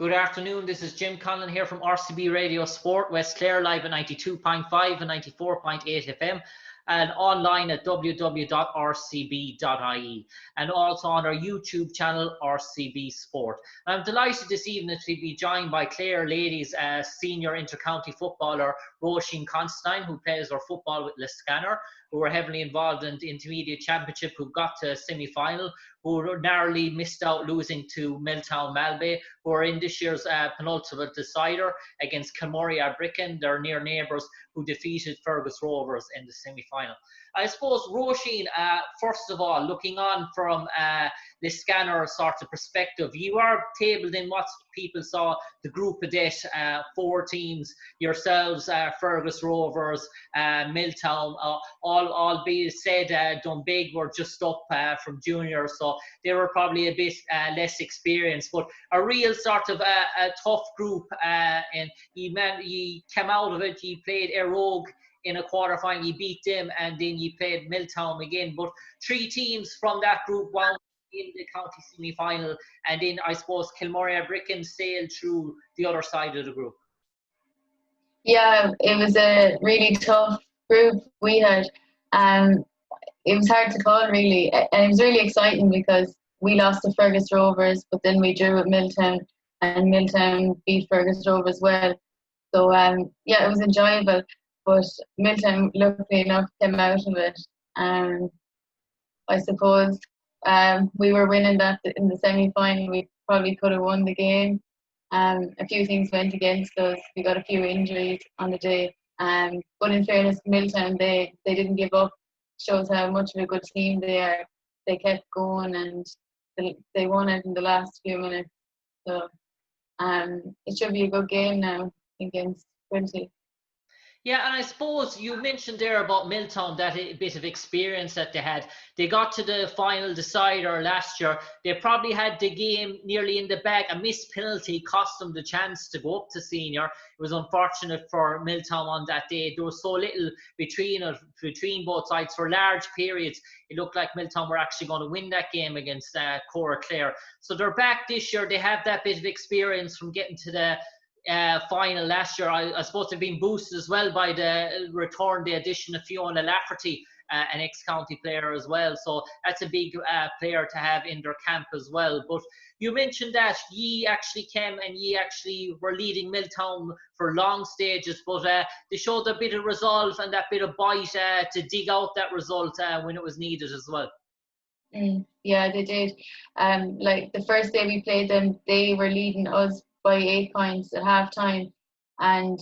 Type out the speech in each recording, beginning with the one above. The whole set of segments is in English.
Good afternoon. This is Jim Conlan here from RCB Radio Sport, West Clare, live at 92.5 and 94.8 FM, and online at www.rcb.ie, and also on our YouTube channel, RCB Sport. I'm delighted this evening to be joined by Clare Ladies senior intercounty footballer Roisin Considine, who plays her football with Liscannor, who were heavily involved in the intermediate championship, who got to semi-final, who narrowly missed out losing to Miltown Malbay, who are in this year's penultimate decider against Kilmurry Ibrickane, their near neighbours, who defeated Fergus Rovers in the semi-final. I suppose, Roisin, first of all, looking on from Liscannor sort of perspective, you are tabled in what people saw the group of death, 4 teams, yourselves, Fergus Rovers, Miltown, all be said, Dunbig were just up from junior, so they were probably a bit less experienced, but a real sort of a tough group, and you came out of it, you played Rogue in a quarter-final, you beat them, and then you played Miltown again. But 3 teams from that group wound in the county semi-final, and then I suppose Kilmurry Ibrickane sailed through the other side of the group. Yeah, it was a really tough group we had. It was hard to call, really, and it was really exciting because we lost to Fergus Rovers, but then we drew with Miltown, and Miltown beat Fergus Rovers well. So yeah, it was enjoyable. But Miltown, luckily enough, came out of it. I suppose we were winning that in the semi-final. We probably could have won the game. A few things went against us. We got a few injuries on the day. But in fairness, Miltown, they didn't give up. Shows how much of a good team they are. They kept going and they won it in the last few minutes. So it should be a good game now against Quincy. Yeah, and I suppose you mentioned there about Miltown, that a bit of experience that they had. They got to the final decider last year. They probably had the game nearly in the bag. A missed penalty cost them the chance to go up to senior. It was unfortunate for Miltown on that day. There was so little between both sides for large periods. It looked like Miltown were actually going to win that game against County Clare. So they're back this year. They have that bit of experience from getting to the final last year. I suppose they've been boosted as well by the addition of Fiona Lafferty, an ex-county player as well. So that's a big player to have in their camp as well. But you mentioned that ye actually came and ye actually were leading Miltown for long stages, but they showed a bit of resolve and that bit of bite to dig out that result when it was needed as well. Yeah, they did. Like the first day we played them, they were leading us by 8 points at half time, and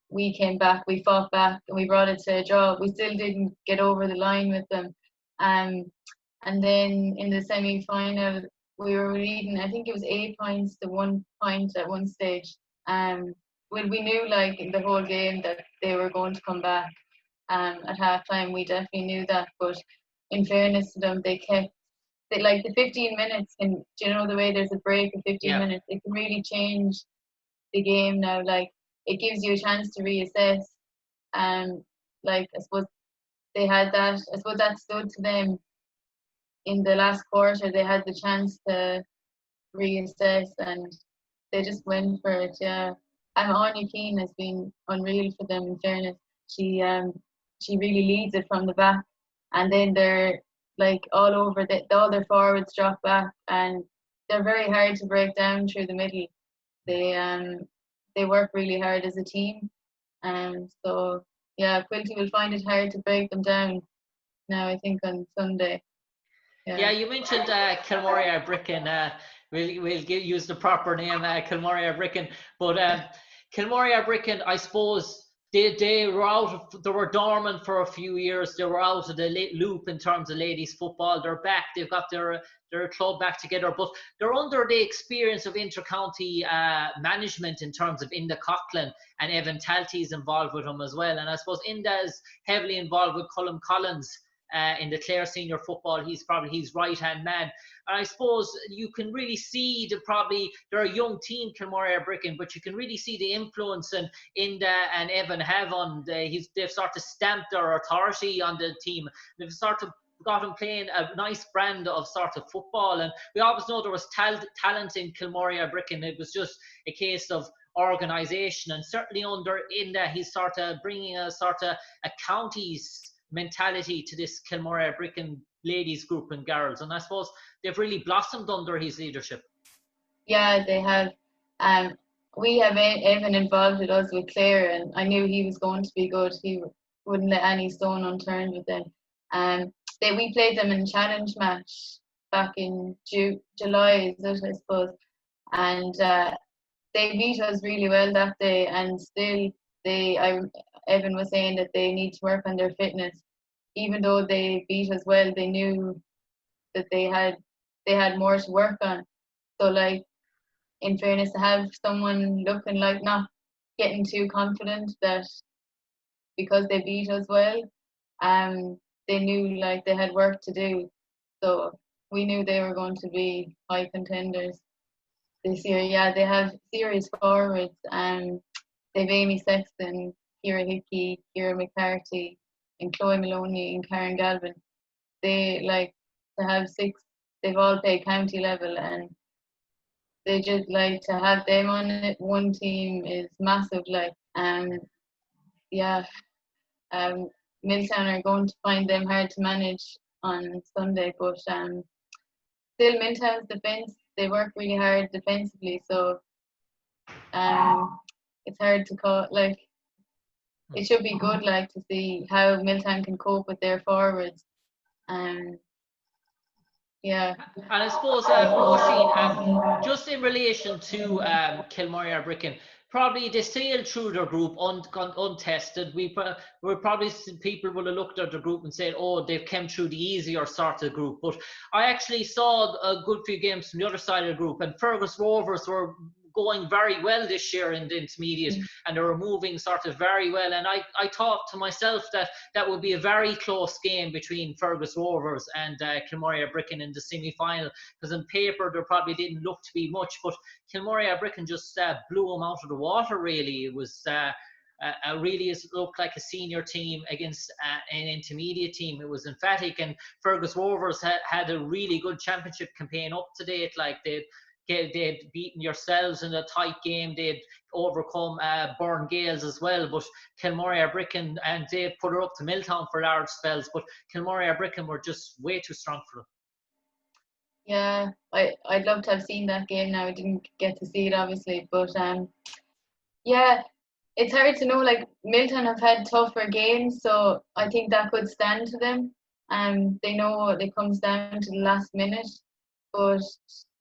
we came back, we fought back, and we brought it to a draw. We still didn't get over the line with them, and then in the semi-final we were leading, I think it was 8 points to 1 point at one stage. Well, we knew like in the whole game that they were going to come back at half time. We definitely knew that, but in fairness to them, they kept like the 15 minutes, and you know the way there's a break of 15 minutes, it can really change the game now. Like it gives you a chance to reassess, and like I suppose they had that. I suppose that stood to them in the last quarter. They had the chance to reassess, and they just went for it. Yeah, and Anya Keane has been unreal for them. In fairness, she really leads it from the back, and then they're like all over all their forwards drop back, and they're very hard to break down through the middle. They work really hard as a team, and so yeah, Quilty will find it hard to break them down now, I think, on Sunday. Yeah, you mentioned Kilmurry Ibrickane. We'll use the proper name, Kilmurry Ibrickane, but Kilmurry Ibrickane, I suppose. They were dormant for a few years. They were out of the loop in terms of ladies football. They're back. They've got their club back together, but they're under the experience of intercounty management in terms of Inda Coughlin, and Evan Talty's involved with them as well. And I suppose Inda's heavily involved with Colm Collins in the Clare senior football. He's probably his right-hand man. And I suppose you can really see they're a young team, Kilmurry Ibrickane, but you can really see the influence Inda and Evan have on they've sort of stamped their authority on the team. They've sort of got him playing a nice brand of sort of football. And we always know there was talent in Kilmurry Ibrickane. It was just a case of organisation, and certainly in that he's sort of bringing a sort of a county's mentality to this Kilmurry Ibrickane ladies group and girls, and I suppose they've really blossomed under his leadership. Yeah, they have. We have Evan involved with us with Clare, and I knew he was going to be good. He wouldn't let any stone unturned with them. We played them in a challenge match back in July, I suppose, and they beat us really well that day. And still, Evan was saying that they need to work on their fitness. Even though they beat us well, they knew that they had more to work on. So, like, in fairness, to have someone looking like not getting too confident that because they beat us well, they knew like they had work to do. So we knew they were going to be high contenders this year. Yeah, they have serious forwards. They've Amy Sexton, Ciara Hickey, Ciara McCarthy, and Chloe Maloney and Karen Galvin. They like to have 6. They've all played county level, and they just like to have them on it. One team is massive. Like, Miltown are going to find them hard to manage on Sunday, but still Miltown's defence, they work really hard defensively, so it's hard to call. Like, it should be good, like, to see how Miltown can cope with their forwards. Yeah. And I suppose, Roisin, just in relation to Kilmurry Ibrickane, probably they sailed through their group untested. We're probably, people will have looked at the group and said, oh, they've come through the easier sort of group. But I actually saw a good few games from the other side of the group, and Fergus Rovers were going very well this year in the intermediate, and they were moving sort of very well. And I thought to myself that would be a very close game between Fergus Rovers and Kilmurry Ibrickane in the semi-final, because on paper there probably didn't look to be much, but Kilmurry Ibrickane just blew them out of the water, really. It was really looked like a senior team against an intermediate team. It was emphatic, and Fergus Rovers had a really good championship campaign up to date. Like, they'd beaten yourselves in a tight game. They'd overcome Burn Gaels as well. But Kilmurry Ibrickane, and they put her up to Miltown for large spells. But Kilmurry Ibrickane were just way too strong for them. Yeah, I'd love to have seen that game now. I didn't get to see it, obviously. But yeah, it's hard to know. Like, Miltown have had tougher games, so I think that could stand to them. They know it comes down to the last minute. But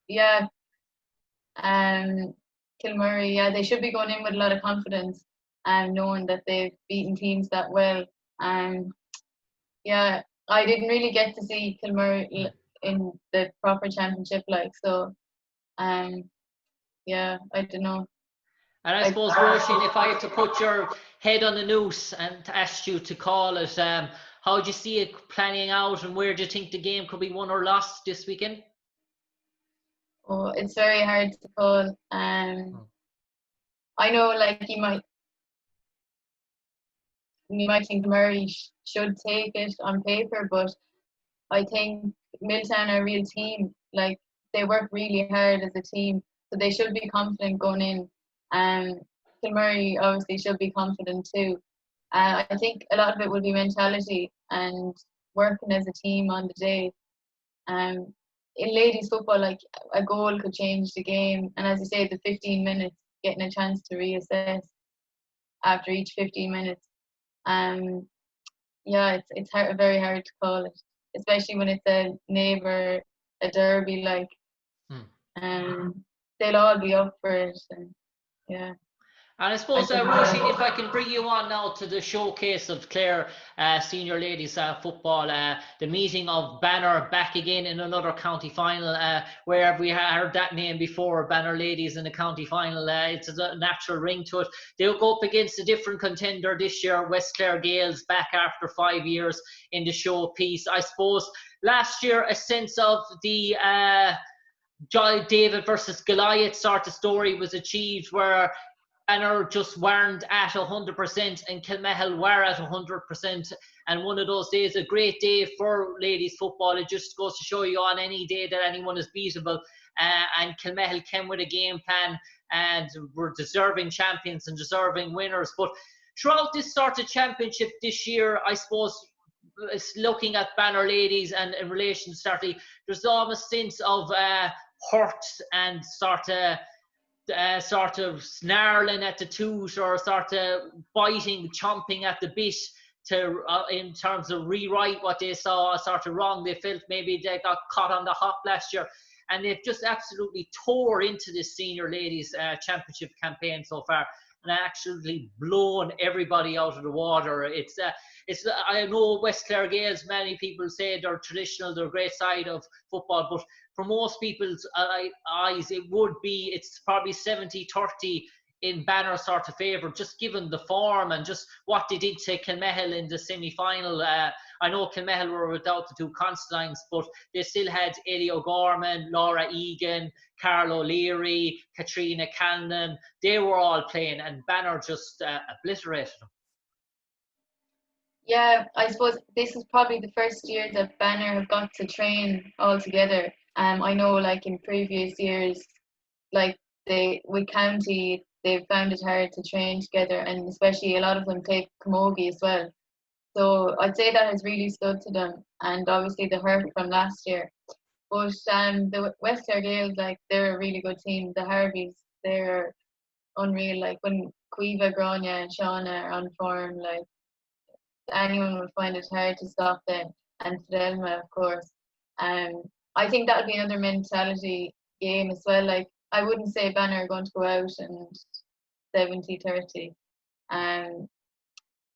yeah, Kilmurry, yeah, they should be going in with a lot of confidence, knowing that they've beaten teams that well. Yeah, I didn't really get to see Kilmurry in the proper championship, like, so. Yeah, I don't know. And I suppose, Roisin, if I had to put your head on the noose and ask you to call it, how do you see it planning out, and where do you think the game could be won or lost this weekend? Oh, it's very hard to call. I know, like, you might think Murray should take it on paper, but I think Miltown are a real team. Like, they work really hard as a team, so they should be confident going in. Kilmurry obviously should be confident too. I think a lot of it will be mentality and working as a team on the day. In ladies football, like, a goal could change the game, and as you say, the 15 minutes, getting a chance to reassess after each 15 minutes. Yeah, it's very hard to call it, especially when it's a neighbour, a derby. Like, they'll all be up for it, and yeah. And I suppose, Roisin, if I can bring you on now to the showcase of Clare senior ladies football, the meeting of Banner back again in another county final, where we heard that name before, Banner Ladies in the county final. It's a natural ring to it. They'll go up against a different contender this year, West Clare Gaels, back after 5 years in the showpiece. I suppose last year a sense of the David versus Goliath sort of story was achieved, where Banner just weren't at 100% and Kilmehel were at 100%. And one of those days, a great day for ladies football. It just goes to show you on any day that anyone is beatable. And Kilmehel came with a game plan and were deserving champions and deserving winners. But throughout this sort of championship this year, I suppose, looking at Banner Ladies and in relation to Startley, there's almost a sense of hurt and sort of snarling at the tooth, or sort of biting, chomping at the bit to in terms of rewrite what they saw sort of wrong. They felt maybe they got caught on the hop last year, and they've just absolutely tore into this senior ladies championship campaign so far, and actually blown everybody out of the water. It's I know West Clare Gaels, many people say they're traditional, they're a great side of football, but for most people's eyes, it's probably 70-30 in Banner sort of favour, just given the form and just what they did to Kilmehel in the semi-final. I know Kilmehel were without the two Considines, but they still had Eddie O'Gorman, Laura Egan, Carlo Leary, Katrina Cannon. They were all playing, and Banner just obliterated them. Yeah, I suppose this is probably the first year that Banner have got to train all together. I know, like in previous years, like with County, they've found it hard to train together, and especially a lot of them take camogie as well. So I'd say that has really stood to them, and obviously the hurt from last year. But the West Clare Gaels, like, they're a really good team. The Harveys, they're unreal. Like when Cueva, Grania, and Shauna are on form, like anyone would find it hard to stop them. And Fidelma, of course. I think that would be another mentality game as well. Like, I wouldn't say Banner are going to go out and 70-30.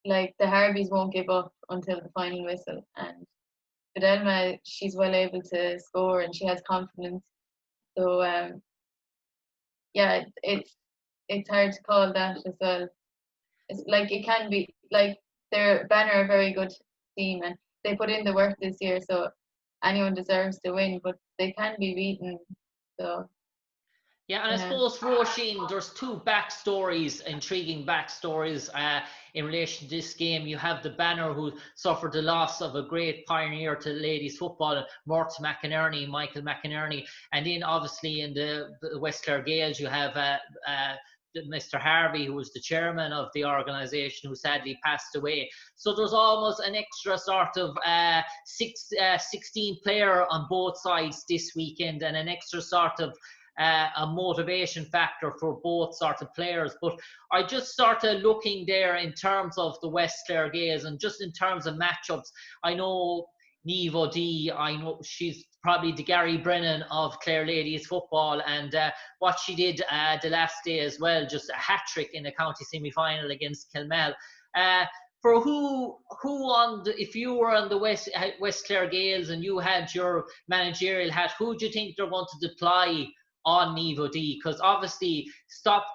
Like the Harveys won't give up until the final whistle. And Fidelma, she's well able to score and she has confidence. So yeah, it's hard to call that as well. It's like it can be like Banner a very good team and they put in the work this year, so anyone deserves to win, but they can be beaten. So yeah, and I suppose, Roisin, there's two intriguing backstories in relation to this game. You have the Banner, who suffered the loss of a great pioneer to ladies football, Michael McInerney, and then obviously in the West Clare Gaels, you have Mr. Harvey, who was the chairman of the organisation, who sadly passed away. So there's almost an extra sort of 16 player on both sides this weekend, and an extra sort of a motivation factor for both sort of players. But I just started looking there in terms of the West Clare Gaels, and just in terms of matchups, I know Niamh O'Dea, I know she's probably the Gary Brennan of Clare Ladies football, and what she did the last day as well, just a hat-trick in the county semi-final against Kilmehel. For if you were on the West Clare Gaels and you had your managerial hat, who do you think they're going to deploy on Niamh O'Dea? Because obviously, stop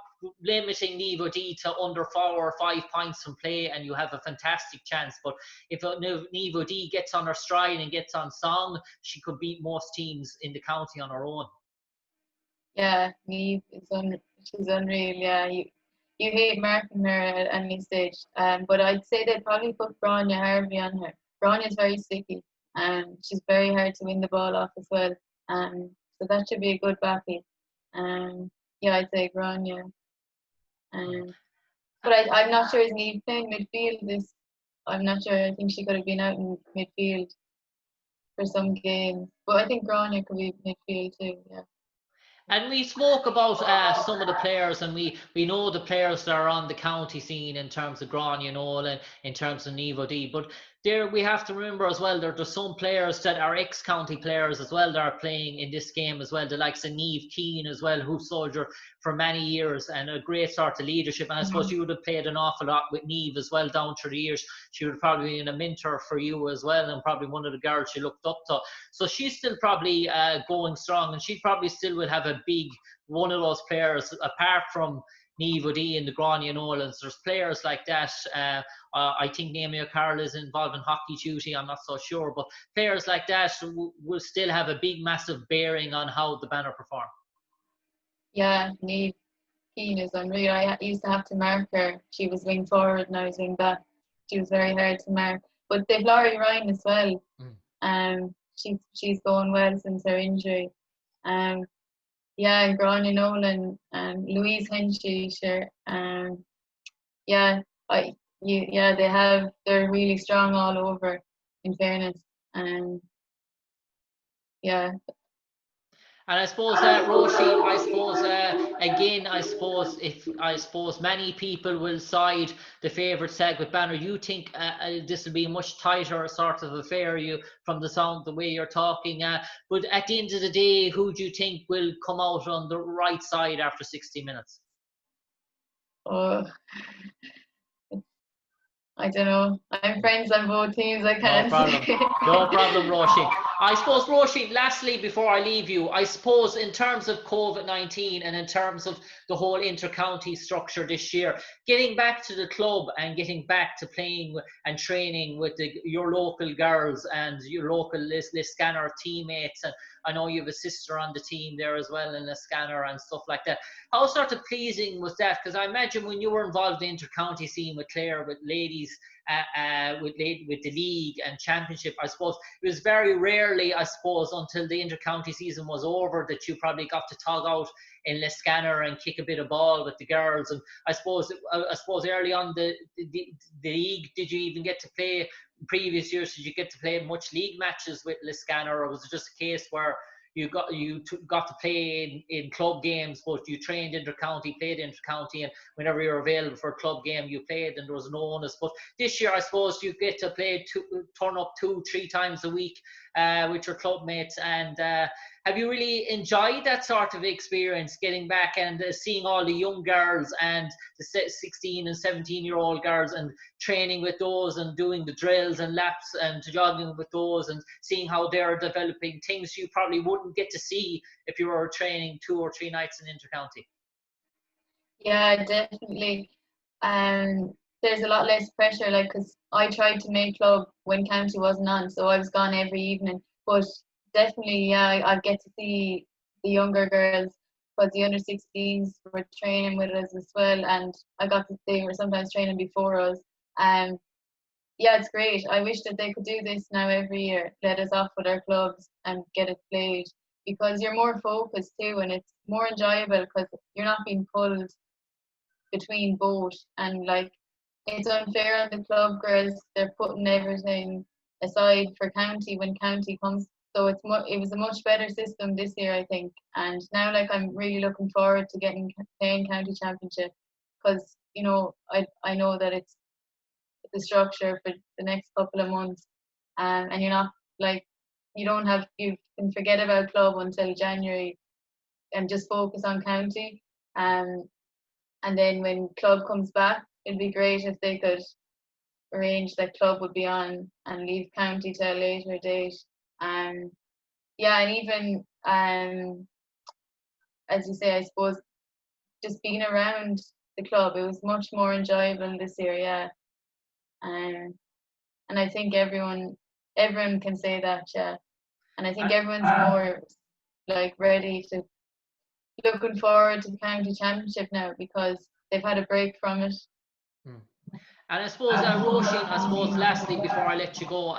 limiting Niamh O'Dea to under 4 or 5 points from play and you have a fantastic chance. But if Niamh O'Dea gets on her stride and gets on song, she could beat most teams in the county on her own. Yeah, Niamh she's unreal. Yeah, you hate marking her at any stage. But I'd say they'd probably put Grania Harvey on her. Grania's very sticky, and she's very hard to win the ball off as well. So that should be a good backing. Yeah, I'd say Grania. But I'm not sure is Niamh playing midfield. I'm not sure. I think she could have been out in midfield for some games. But I think Grania could be midfield too. Yeah. And we spoke about some of the players, and we know the players that are on the county scene in terms of Grania Nolan, in terms of Niamh O'Dea. But there we have to remember as well, there's some players that are ex-county players as well that are playing in this game as well. The likes of Niamh Keane as well, who soldiered for many years, and a great sort of leadership. And I suppose you would have played an awful lot with Niamh as well down through the years. She would probably be a mentor for you as well, and probably one of the girls you looked up to. So she's still probably going strong, and she probably still would have a big one of those players, apart from Niamh O'Dea and the Grania Nolans. There's players like that. I think Naomi O'Carroll is involved in hockey duty, I'm not so sure, but players like that will still have a big, massive bearing on how the Banner perform. Yeah, Niamh. Keane is unreal. I used to have to mark her. She was wing forward and I was wing back. She was very hard to mark. But they've Laurie Ryan as well. She's going well since her injury. Yeah, and Grania Nolan and Louise Henchy, sure. Yeah, they're really strong all over, in fairness. Yeah. And I suppose Roisin, I suppose many people will side the favourite side with Banner. You think this will be a much tighter sort of affair, from the sound, the way you're talking. But at the end of the day, who do you think will come out on the right side after 60 minutes? I don't know. I'm friends on both teams. I can't. No problem, Roisin. I suppose, Roisin, lastly, before I leave you, I suppose in terms of COVID-19 and in terms of the whole inter-county structure this year, getting back to the club and getting back to playing and training with your local girls and your local Liscannor teammates, and I know you have a sister on the team there as well in Liscannor and stuff like that. How sort of pleasing was that? Because I imagine when you were involved in the inter-county scene with Clare, with ladies, with the league and championship, I suppose it was very rarely, I suppose, until the inter-county season was over that you probably got to tug out in Liscannor and kick a bit of ball with the girls. And I suppose early on the league, did you even get to play? Previous years, did you get to play much league matches with Liscannor, or was it just a case where you got to play in club games, but you trained inter-county, played inter-county, and whenever you're available for a club game, you played, and there was no onus? But this year, I suppose you get to play turn up 2-3 times a week with your club mates. And have you really enjoyed that sort of experience, getting back and seeing all the young girls and the 16 and 17-year-old girls and training with those and doing the drills and laps and jogging with those and seeing how they're developing, things you probably wouldn't get to see if you were training 2 or 3 nights in inter-county? Yeah, definitely. There's a lot less pressure, because I tried to make club when county wasn't on, so I was gone every evening. But definitely, yeah, I get to see the younger girls, because the under 16s were training with us as well, and they were sometimes training before us. Yeah, it's great. I wish that they could do this now every year, let us off with our clubs and get it played, because you're more focused too, and it's more enjoyable because you're not being pulled between both. And it's unfair on the club girls. They're putting everything aside for county when county comes. So it was a much better system this year, I think. And now, I'm really looking forward to playing county championship, because I know that it's the structure for the next couple of months, and you're not you can forget about club until January and just focus on county. And then when club comes back, it'd be great if they could arrange that club would be on and leave county to a later date. Yeah, and even as you say, I suppose just being around the club, it was much more enjoyable this year. Yeah, and I think everyone can say that. Yeah, and I think everyone's more ready to looking forward to the county championship now, because they've had a break from it. And I suppose, Roisin, lastly, before I let you go,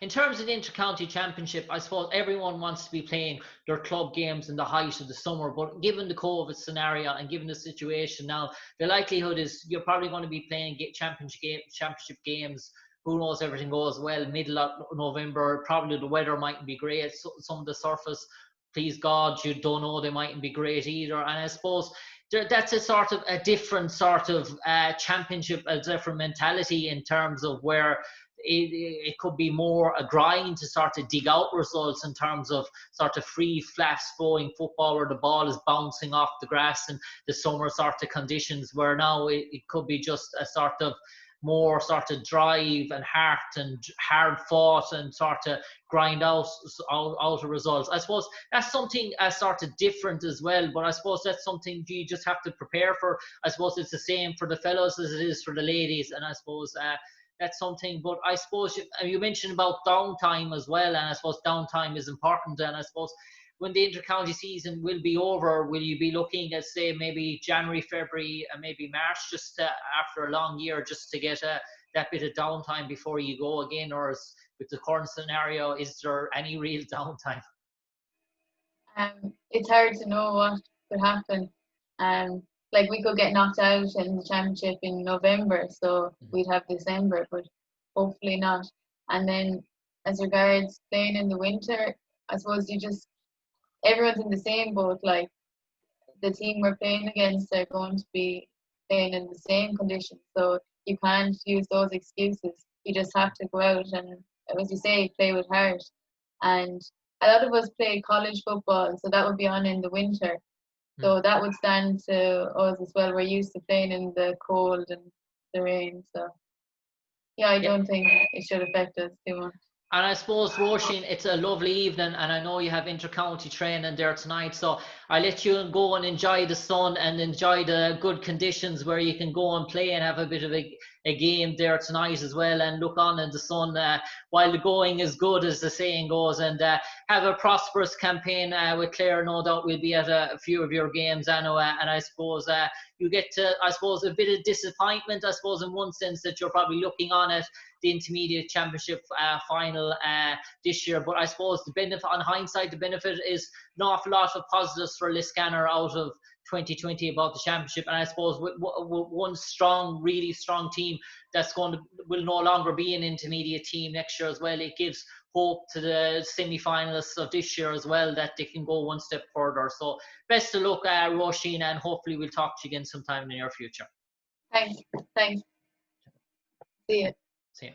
in terms of the Intercounty Championship, I suppose everyone wants to be playing their club games in the height of the summer, but given the COVID scenario and given the situation now, the likelihood is you're probably going to be playing championship games. Who knows, everything goes well, middle of November. Probably the weather mightn't be great. So, some of the surface, please God, you don't know, they mightn't be great either. And I suppose that's a sort of a different sort of championship, a different mentality in terms of where it could be more a grind to sort of dig out results in terms of sort of free, flat-flowing football where the ball is bouncing off the grass and the summer sort of conditions, where now it could be just a sort of more sort of drive and heart and hard fought and sort of grind out of results. I suppose that's something sort of different as well, but I suppose that's something you just have to prepare for. I suppose it's the same for the fellows as it is for the ladies, and I suppose that's something. But I suppose you mentioned about downtime as well, and I suppose downtime is important. And I suppose when the intercounty season will be over, will you be looking at, say, maybe January, February, and maybe March, just after a long year, just to get that bit of downtime before you go again? Or with the current scenario, is there any real downtime? It's hard to know what could happen. Like we could get knocked out in the championship in November, so we'd have December, but hopefully not. And then as regards playing in the winter, I suppose everyone's in the same boat. Like the team we're playing against are going to be playing in the same conditions, so you can't use those excuses. You just have to go out and, as you say, play with heart. And a lot of us play college football, so that would be on in the winter. So that would stand to us as well. We're used to playing in the cold and the rain. So, yeah, I don't think it should affect us too much. And I suppose, Roisin, it's a lovely evening, and I know you have intercounty training there tonight, so I'll let you go and enjoy the sun and enjoy the good conditions where you can go and play and have a bit of a game there tonight as well, and look on in the sun while the going is good, as the saying goes, and have a prosperous campaign with Clare. No doubt we'll be at a few of your games, Anna, and I suppose you get to, I suppose, a bit of disappointment, I suppose, in one sense, that you're probably looking on at the intermediate championship final this year. But I suppose the benefit, on hindsight, the benefit is an awful lot of positives for Liscannor out of 2020 about the championship. And I suppose with one strong, really strong team that's will no longer be an intermediate team next year as well, it gives hope to the semi-finalists of this year as well, that they can go one step further. So best of luck, Roisin, and hopefully we'll talk to you again sometime in the near future. Thanks. See you. See you.